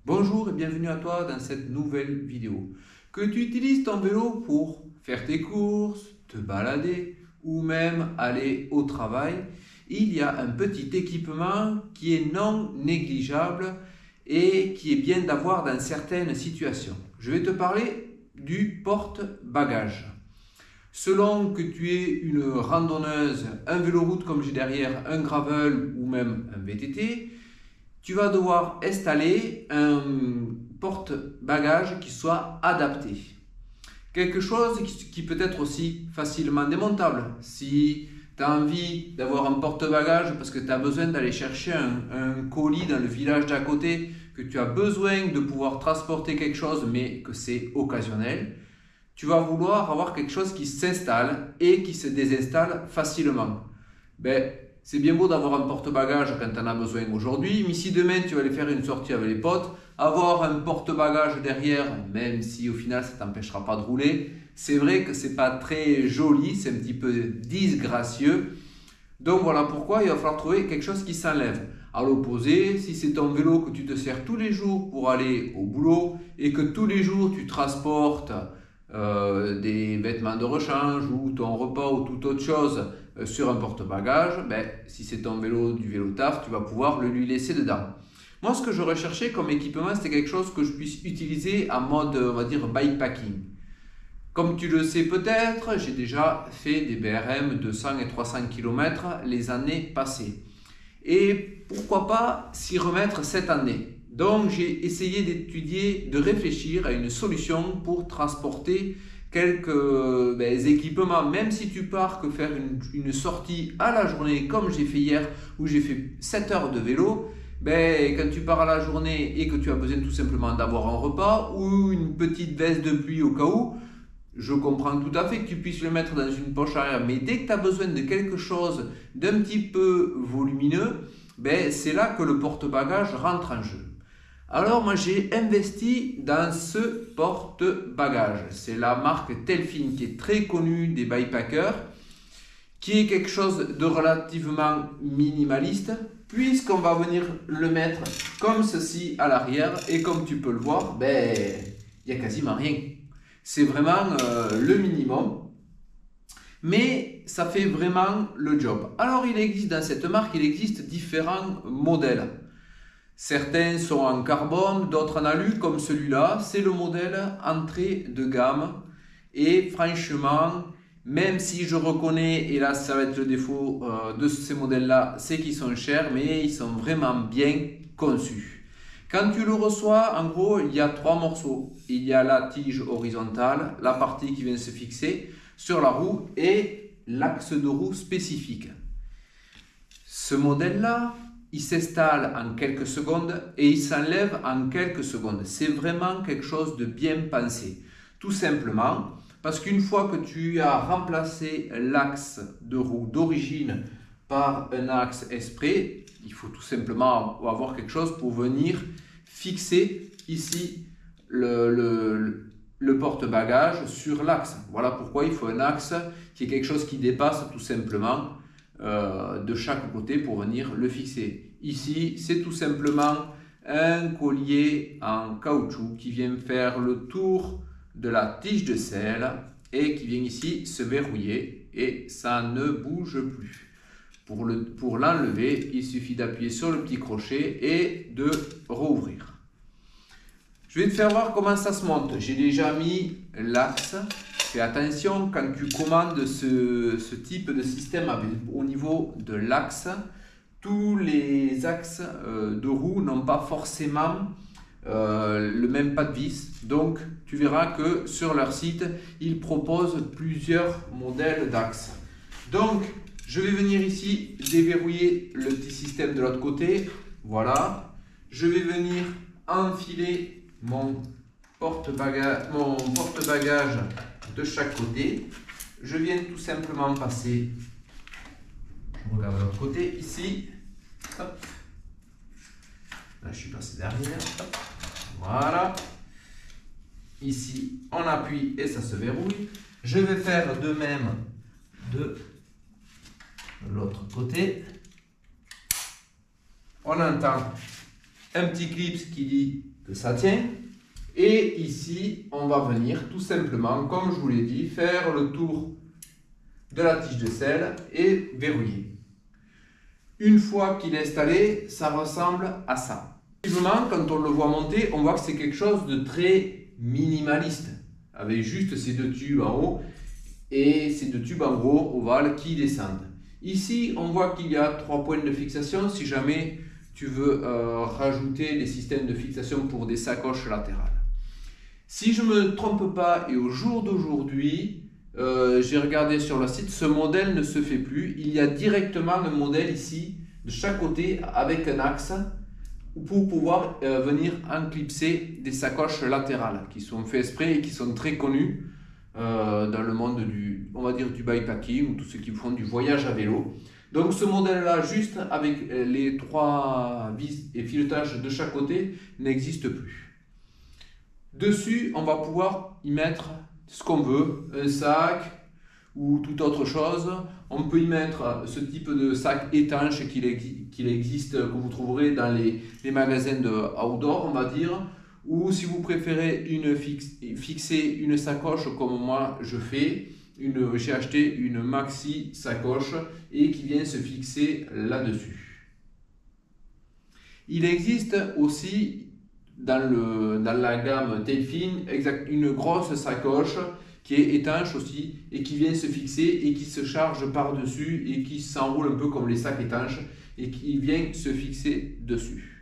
Bonjour et bienvenue à toi dans cette nouvelle vidéo. Que tu utilises ton vélo pour faire tes courses, te balader ou même aller au travail, il y a un petit équipement qui est non négligeable et qui est bien d'avoir dans certaines situations. Je vais te parler du porte-bagages. Selon que tu es une randonneuse, un véloroute comme j'ai derrière, un gravel ou même un VTT, tu vas devoir installer un porte-bagages qui soit adapté. Quelque chose qui peut être aussi facilement démontable. Si tu as envie d'avoir un porte-bagages parce que tu as besoin d'aller chercher un colis dans le village d'à côté, que tu as besoin de pouvoir transporter quelque chose mais que c'est occasionnel, tu vas vouloir avoir quelque chose qui s'installe et qui se désinstalle facilement. C'est bien beau d'avoir un porte-bagages quand tu en as besoin aujourd'hui, mais si demain tu vas aller faire une sortie avec les potes, avoir un porte-bagages derrière, même si au final ça ne t'empêchera pas de rouler, c'est vrai que c'est pas très joli, c'est un petit peu disgracieux. Donc voilà pourquoi il va falloir trouver quelque chose qui s'enlève. À l'opposé, si c'est ton vélo que tu te sers tous les jours pour aller au boulot et que tous les jours tu transportes des vêtements de rechange ou ton repas ou toute autre chose sur un porte-bagages, si c'est ton vélo du vélo taf, tu vas pouvoir le lui laisser dedans. Moi, ce que je recherchais comme équipement, c'était quelque chose que je puisse utiliser en mode, on va dire, bikepacking. Comme tu le sais peut-être, j'ai déjà fait des BRM de 100 et 300 km les années passées. Et pourquoi pas s'y remettre cette année? Donc j'ai essayé d'étudier, de réfléchir à une solution pour transporter quelques équipements. Même si tu pars que faire une sortie à la journée comme j'ai fait hier où j'ai fait 7 heures de vélo, quand tu pars à la journée et que tu as besoin tout simplement d'avoir un repas ou une petite veste de pluie au cas où, je comprends tout à fait que tu puisses le mettre dans une poche arrière, mais dès que tu as besoin de quelque chose d'un petit peu volumineux, c'est là que le porte-bagages rentre en jeu. Alors moi j'ai investi dans ce porte-bagages. C'est la marque Telfin qui est très connue des bikepackers, qui est quelque chose de relativement minimaliste, puisqu'on va venir le mettre comme ceci à l'arrière et comme tu peux le voir, il n'y a quasiment rien. C'est vraiment le minimum, mais ça fait vraiment le job. Alors il existe dans cette marque, il existe différents modèles. Certains sont en carbone, d'autres en alu, comme celui-là. C'est le modèle entrée de gamme. Et franchement, même si je reconnais, et là ça va être le défaut de ces modèles-là, c'est qu'ils sont chers, mais ils sont vraiment bien conçus. Quand tu le reçois, en gros, il y a 3 morceaux. Il y a la tige horizontale, la partie qui vient se fixer sur la roue et l'axe de roue spécifique. Ce modèle-là, il s'installe en quelques secondes et il s'enlève en quelques secondes. C'est vraiment quelque chose de bien pensé. Tout simplement parce qu'une fois que tu as remplacé l'axe de roue d'origine par un axe exprès, il faut tout simplement avoir quelque chose pour venir fixer ici le porte-bagages sur l'axe. Voilà pourquoi il faut un axe qui est quelque chose qui dépasse tout simplement de chaque côté pour venir le fixer. Ici, c'est tout simplement un collier en caoutchouc qui vient faire le tour de la tige de selle et qui vient ici se verrouiller et ça ne bouge plus. Pour l'enlever, il suffit d'appuyer sur le petit crochet et de rouvrir. Je vais te faire voir comment ça se monte. J'ai déjà mis l'axe. Fais attention quand tu commandes ce type de système au niveau de l'axe. Tous les axes de roue n'ont pas forcément le même pas de vis. Donc tu verras que sur leur site, ils proposent plusieurs modèles d'axes. Donc je vais venir ici déverrouiller le petit système de l'autre côté. Voilà. Je vais venir enfiler mon porte-bagages de chaque côté. Je viens tout simplement passer, je regarde de l'autre côté, ici, hop. Là je suis passé derrière, hop. Voilà, ici on appuie et ça se verrouille. Je vais faire de même de l'autre côté. On entend un petit clip qui dit que ça tient. Et ici, on va venir tout simplement, comme je vous l'ai dit, faire le tour de la tige de selle et verrouiller. Une fois qu'il est installé, ça ressemble à ça. Effectivement, quand on le voit monter, on voit que c'est quelque chose de très minimaliste, avec juste ces deux tubes en haut et ces deux tubes en gros ovales qui descendent. Ici, on voit qu'il y a 3 points de fixation si jamais tu veux rajouter des systèmes de fixation pour des sacoches latérales. Si je ne me trompe pas, et au jour d'aujourd'hui, j'ai regardé sur le site, ce modèle ne se fait plus. Il y a directement un modèle ici, de chaque côté, avec un axe, pour pouvoir venir enclipser des sacoches latérales, qui sont faites exprès et qui sont très connues dans le monde du, on va dire, du bikepacking, ou tous ceux qui font du voyage à vélo. Donc ce modèle-là, juste avec les 3 vis et filetage de chaque côté, n'existe plus. Dessus, on va pouvoir y mettre ce qu'on veut, un sac ou toute autre chose. On peut y mettre ce type de sac étanche qu'il existe, que vous trouverez dans les magasins de outdoor, on va dire. Ou si vous préférez fixer une sacoche comme moi je fais, j'ai acheté une maxi sacoche et qui vient se fixer là-dessus. Il existe aussi dans la gamme Tailfin une grosse sacoche qui est étanche aussi et qui vient se fixer et qui se charge par-dessus et qui s'enroule un peu comme les sacs étanches et qui vient se fixer dessus.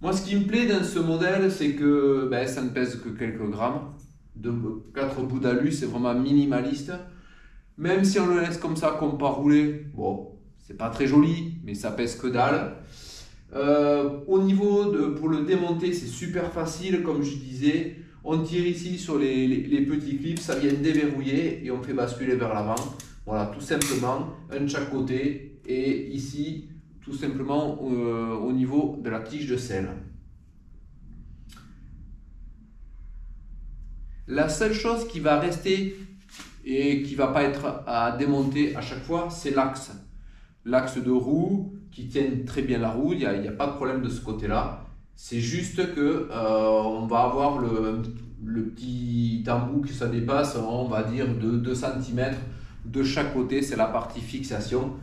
Moi, ce qui me plaît dans ce modèle, c'est que ça ne pèse que quelques grammes. De 4 bouts d'alu, c'est vraiment minimaliste. Même si on le laisse comme ça, comme pas roulé, bon, c'est pas très joli, mais ça pèse que dalle. Au niveau pour le démonter, c'est super facile, comme je disais. On tire ici sur les petits clips, ça vient déverrouiller et on fait basculer vers l'avant. Voilà, tout simplement, un de chaque côté. Et ici, tout simplement au niveau de la tige de selle. La seule chose qui va rester et qui ne va pas être à démonter à chaque fois, c'est l'axe. L'axe de roue qui tient très bien la roue, il n'y a pas de problème de ce côté-là. C'est juste que on va avoir le petit embout que ça dépasse, on va dire de 2 cm de chaque côté, c'est la partie fixation.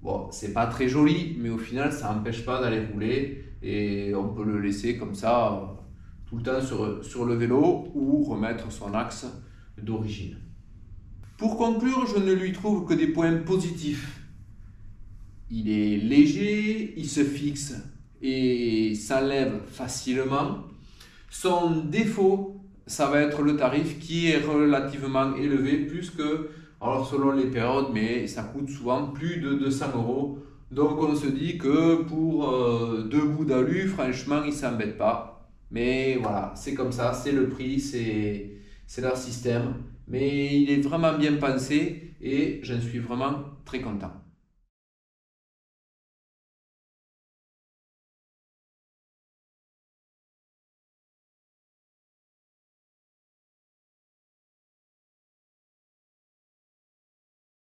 Bon, c'est pas très joli, mais au final, ça n'empêche pas d'aller rouler et on peut le laisser comme ça tout le temps sur le vélo ou remettre son axe d'origine. Pour conclure, je ne lui trouve que des points positifs. Il est léger, il se fixe et s'enlève facilement. Son défaut, ça va être le tarif qui est relativement élevé, plus que, alors selon les périodes, mais ça coûte souvent plus de 200 €. Donc on se dit que pour 2 bouts d'alu, franchement, il ne s'embête pas. Mais voilà, c'est comme ça, c'est le prix, c'est leur système. Mais il est vraiment bien pensé et j'en suis vraiment très content.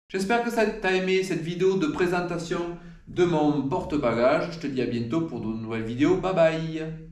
J'espère que ça t'a aimé cette vidéo de présentation de mon porte-bagages. Je te dis à bientôt pour de nouvelles vidéos. Bye bye!